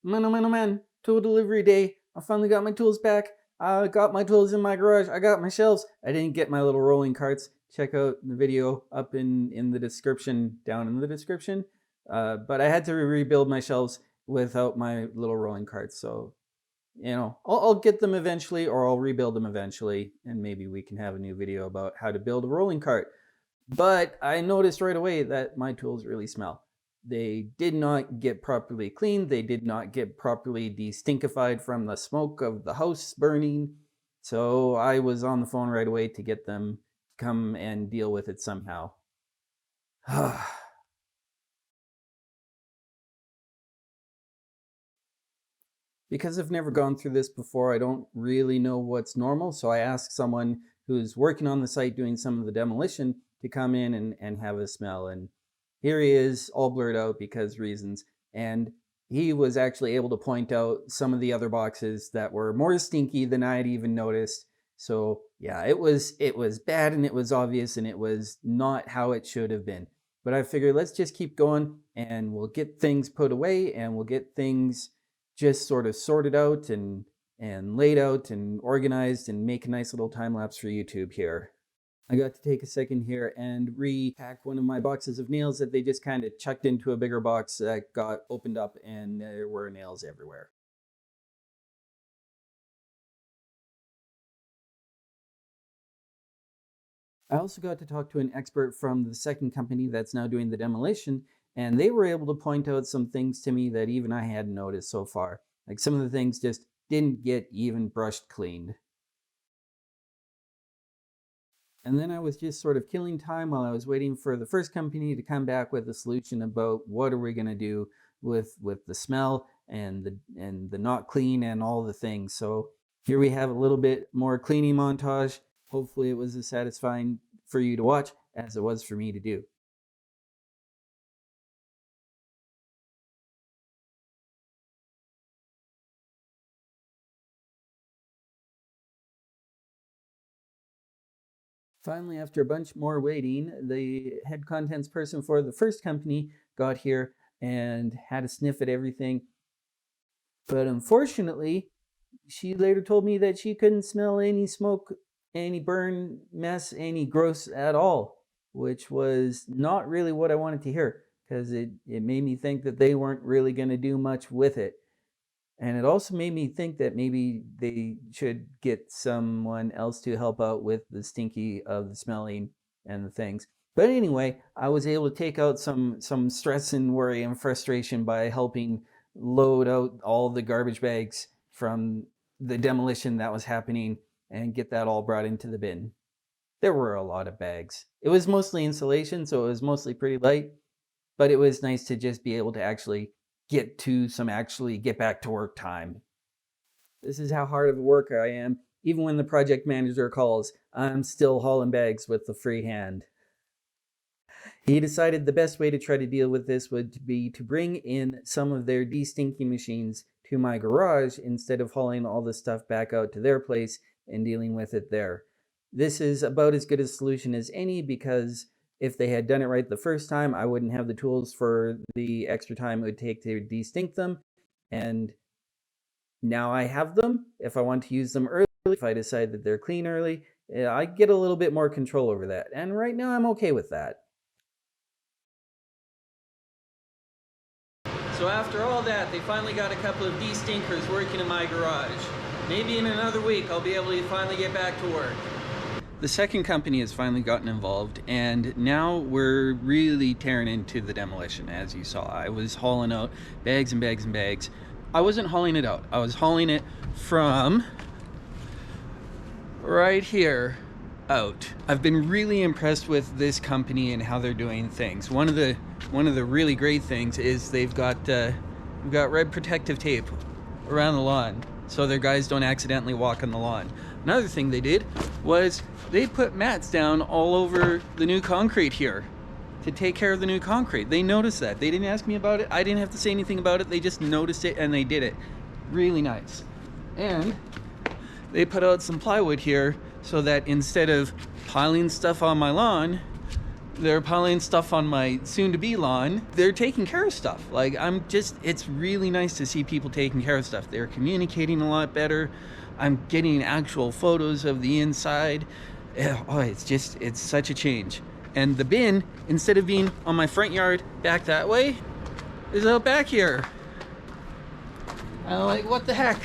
Man, oh man, oh man, tool delivery day. I finally got my tools back. I got my tools in my garage. I got my shelves. I didn't get my little rolling carts. Check out the video up in the description, down in the description. But I had to rebuild my shelves without my little rolling carts. So, I'll get them eventually, or I'll rebuild them eventually. And maybe we can have a new video about how to build a rolling cart. But I noticed right away that my tools really smell. They did not get properly cleaned. They did not get properly destinkified from the smoke of the house burning. So I was on the phone right away to get them to come and deal with it somehow. Because I've never gone through this before, I don't really know what's normal. So I asked someone who's working on the site doing some of the demolition to come in and have a smell. And here he is, all blurred out because reasons. And he was actually able to point out some of the other boxes that were more stinky than I had even noticed. So yeah, it was bad, and it was obvious, and it was not how it should have been. But I figured let's just keep going, and we'll get things put away, and we'll get things just sort of sorted out and laid out and organized, and make a nice little time lapse for YouTube here. I got to take a second here and repack one of my boxes of nails that they just kind of chucked into a bigger box that got opened up, and there were nails everywhere. I also got to talk to an expert from the second company that's now doing the demolition, and they were able to point out some things to me that even I hadn't noticed so far. Like some of the things just didn't get even brushed cleaned. And then I was just sort of killing time while I was waiting for the first company to come back with a solution about what are we going to do with the smell and the not clean and all the things. So here we have a little bit more cleaning montage. Hopefully it was as satisfying for you to watch as it was for me to do. Finally, after a bunch more waiting, the head contents person for the first company got here and had a sniff at everything. But unfortunately, she later told me that she couldn't smell any smoke, any burn, mess, any gross at all, which was not really what I wanted to hear, because it made me think that they weren't really going to do much with it. And it also made me think that maybe they should get someone else to help out with the stinky of the smelling and the things. But anyway, I was able to take out some stress and worry and frustration by helping load out all the garbage bags from the demolition that was happening and get that all brought into the bin. There were a lot of bags. It was mostly insulation, so it was mostly pretty light, but it was nice to just be able to actually get back to work time. This is how hard of a worker I am. Even when the project manager calls, I'm still hauling bags with the free hand. He decided the best way to try to deal with this would be to bring in some of their de-stinking machines to my garage instead of hauling all the stuff back out to their place and dealing with it there. This is about as good a solution as any, because if they had done it right the first time, I wouldn't have the tools for the extra time it would take to de-stink them. And now I have them. If I want to use them early, if I decide that they're clean early, I get a little bit more control over that. And right now I'm okay with that. So after all that, they finally got a couple of de-stinkers working in my garage. Maybe in another week I'll be able to finally get back to work. The second company has finally gotten involved, and now we're really tearing into the demolition. As you saw, I was hauling out bags and bags and bags. I wasn't hauling it out. I was hauling it from right here out. I've been really impressed with this company and how they're doing things. One of the really great things is they've got red protective tape around the lawn so their guys don't accidentally walk on the lawn. Another thing they did was they put mats down all over the new concrete here to take care of the new concrete. They noticed that. They didn't ask me about it. I didn't have to say anything about it. They just noticed it and they did it. Really nice. And they put out some plywood here so that instead of piling stuff on my lawn, they're piling stuff on my soon-to-be lawn. They're taking care of stuff. Like, it's really nice to see people taking care of stuff. They're communicating a lot better. I'm getting actual photos of the inside. Oh, it's such a change. And the bin, instead of being on my front yard back that way, is out back here. I'm like, what the heck?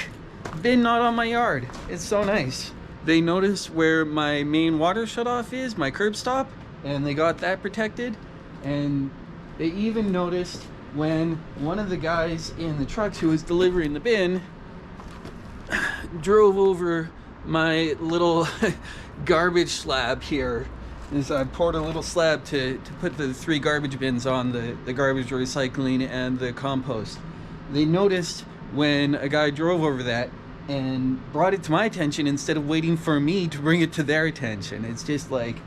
Bin not on my yard. It's so nice. They noticed where my main water shutoff is, my curb stop, and they got that protected. And they even noticed when one of the guys in the trucks who was delivering the bin drove over my little garbage slab here. Is I poured a little slab to put the 3 garbage bins on, the garbage recycling and the compost. They noticed when a guy drove over that and brought it to my attention instead of waiting for me to bring it to their attention. It's just like,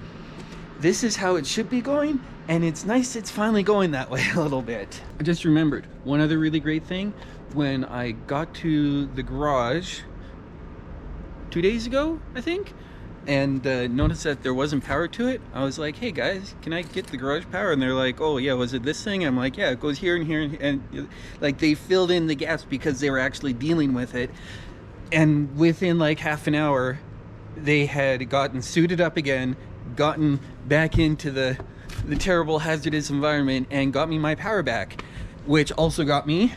this is how it should be going, and it's nice it's finally going that way a little bit. I just remembered one other really great thing. When I got to the garage 2 days ago, I think, and noticed that there wasn't power to it, I was like, hey guys, can I get the garage power? And they're like, oh yeah, was it this thing? I'm like, yeah, it goes here and here, and like they filled in the gaps because they were actually dealing with it. And within like half an hour, they had gotten suited up again, gotten back into the terrible hazardous environment, and got me my power back, which also got me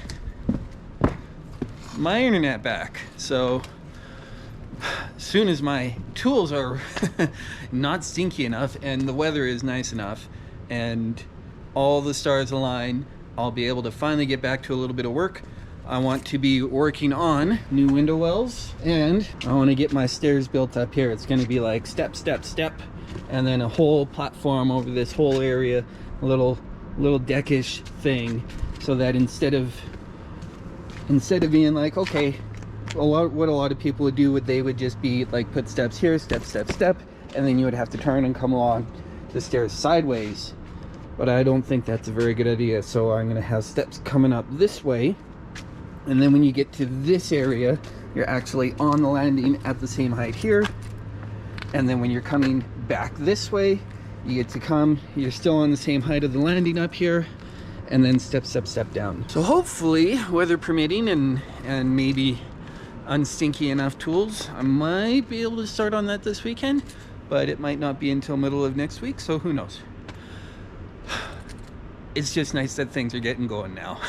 my internet back. So as soon as my tools are not stinky enough and the weather is nice enough and all the stars align, I'll be able to finally get back to a little bit of work. I want to be working on new window wells, and I want to get my stairs built up here. It's going to be like step, step, step, and then a whole platform over this whole area, a little deckish thing, so that instead of being like, okay, what a lot of people would do, they would just be like, put steps here, step, step, step, and then you would have to turn and come along the stairs sideways. But I don't think that's a very good idea, so I'm going to have steps coming up this way. And then when you get to this area, you're actually on the landing at the same height here. And then when you're coming back this way, you get to come, you're still on the same height of the landing up here, and then step, step, step down. So hopefully, weather permitting and maybe unstinky enough tools, I might be able to start on that this weekend, but it might not be until middle of next week, so who knows. It's just nice that things are getting going now.